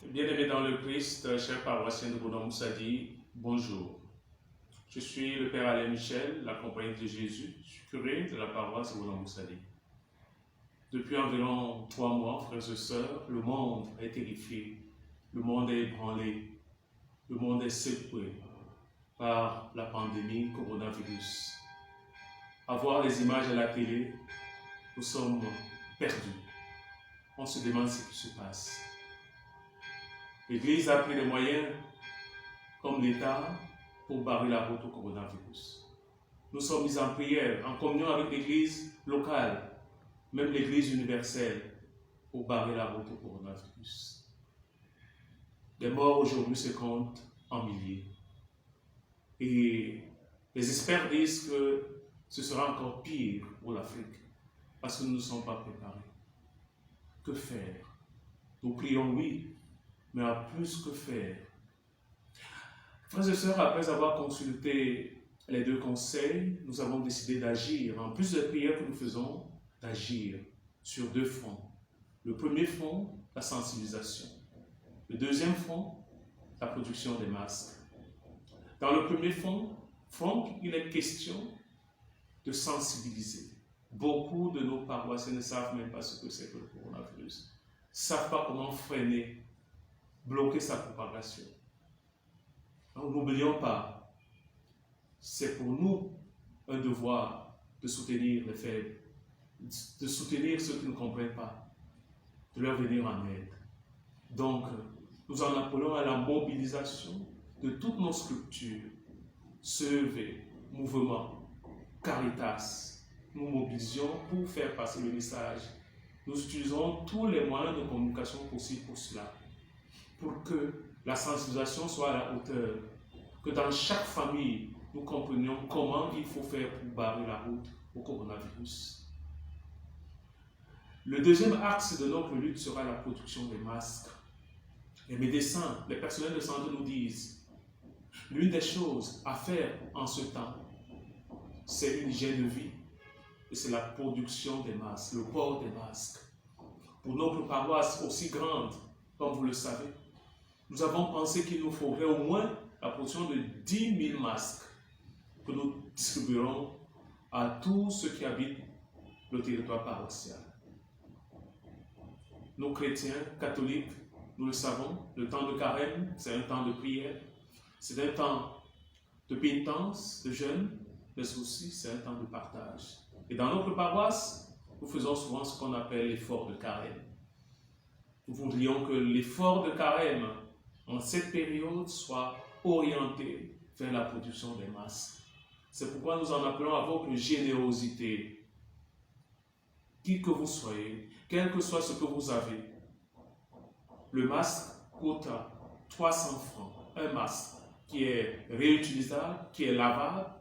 Bien-aimés dans le Christ, chers paroissiens de Bourdon-Moussadi, bonjour. Je suis le Père Alain Michel, la Compagnie de Jésus, je suis curé de la paroisse de Bourdon-Moussadi. Depuis environ 3 mois, frères et sœurs, le monde est terrifié, le monde est ébranlé, le monde est secoué par la pandémie coronavirus. À voir les images à la télé, nous sommes perdus. On se demande ce qui se passe. L'Église a pris des moyens, comme l'État, pour barrer la route au coronavirus. Nous sommes mis en prière, en communion avec l'Église locale, même l'Église universelle, pour barrer la route au coronavirus. Les morts aujourd'hui se comptent en milliers. Et les experts disent que ce sera encore pire pour l'Afrique, parce que nous ne sommes pas préparés. Que faire? Nous prions, oui, mais à plus que faire. Frères et sœurs, après avoir consulté les 2 conseils, nous avons décidé d'agir, en plus des prières que nous faisons, d'agir sur 2 fronts. Le premier front, la sensibilisation. Le deuxième front, la production des masques. Dans le premier front, il est question de sensibiliser. Beaucoup de nos paroissiens ne savent même pas ce que c'est que le coronavirus, ne savent pas comment freiner, bloquer sa propagation. Donc n'oublions pas, c'est pour nous un devoir de soutenir les faibles, de soutenir ceux qui ne comprennent pas, de leur venir en aide. Donc, nous en appelons à la mobilisation de toutes nos structures, CEV, Mouvement, Caritas. Nous mobilisions pour faire passer le message. Nous utilisons tous les moyens de communication possibles pour cela, pour que la sensibilisation soit à la hauteur, que dans chaque famille, nous comprenions comment il faut faire pour barrer la route au coronavirus. Le deuxième axe de notre lutte sera la production des masques. Les médecins, les personnels de santé nous disent, l'une des choses à faire en ce temps, c'est une hygiène de vie et c'est la production des masques, le port des masques. Pour notre paroisse aussi grande, comme vous le savez, nous avons pensé qu'il nous faudrait au moins la production de 10 000 masques que nous distribuerons à tous ceux qui habitent le territoire paroissial. Nos chrétiens, catholiques, nous le savons, le temps de carême, c'est un temps de prière, c'est un temps de pénitence, de jeûne, mais aussi c'est un temps de partage. Et dans notre paroisse, nous faisons souvent ce qu'on appelle l'effort de carême. Nous voudrions que l'effort de carême en cette période soit orienté vers la production des masques. C'est pourquoi nous en appelons à votre générosité. Qui que vous soyez, quel que soit ce que vous avez, le masque coûte 300 francs. Un masque qui est réutilisable, qui est lavable,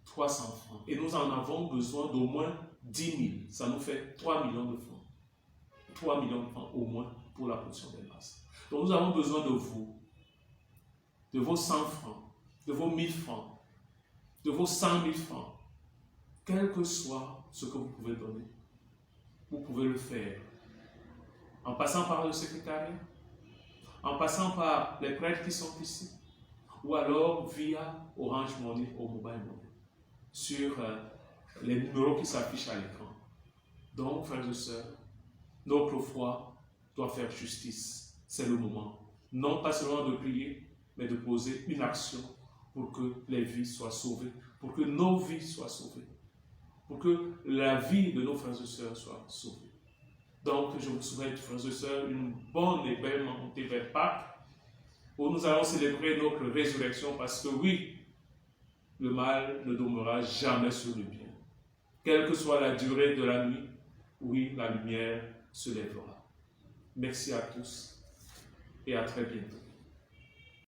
300 francs. Et nous en avons besoin d'au moins 10 000. Ça nous fait 3 millions de francs. 3 millions de francs au moins pour la production des masques. Donc nous avons besoin de vous, de vos 100 francs, de vos 1000 francs, de vos 100 000 francs. Quel que soit ce que vous pouvez donner, vous pouvez le faire. En passant par le secrétariat, en passant par les prêtres qui sont ici, ou alors via Orange Money ou Mobile Money, sur les numéros qui s'affichent à l'écran. Donc, frères et sœurs, notre foi doit faire justice. C'est le moment. Non pas seulement de prier, mais de poser une action pour que les vies soient sauvées, pour que nos vies soient sauvées, pour que la vie de nos frères et sœurs soit sauvée. Donc, je vous souhaite, frères et sœurs, une bonne et belle montée vers Pâques, où nous allons célébrer notre résurrection, parce que oui, le mal ne demeurera jamais sur le bien. Quelle que soit la durée de la nuit, oui, la lumière se lèvera. Merci à tous et à très bientôt.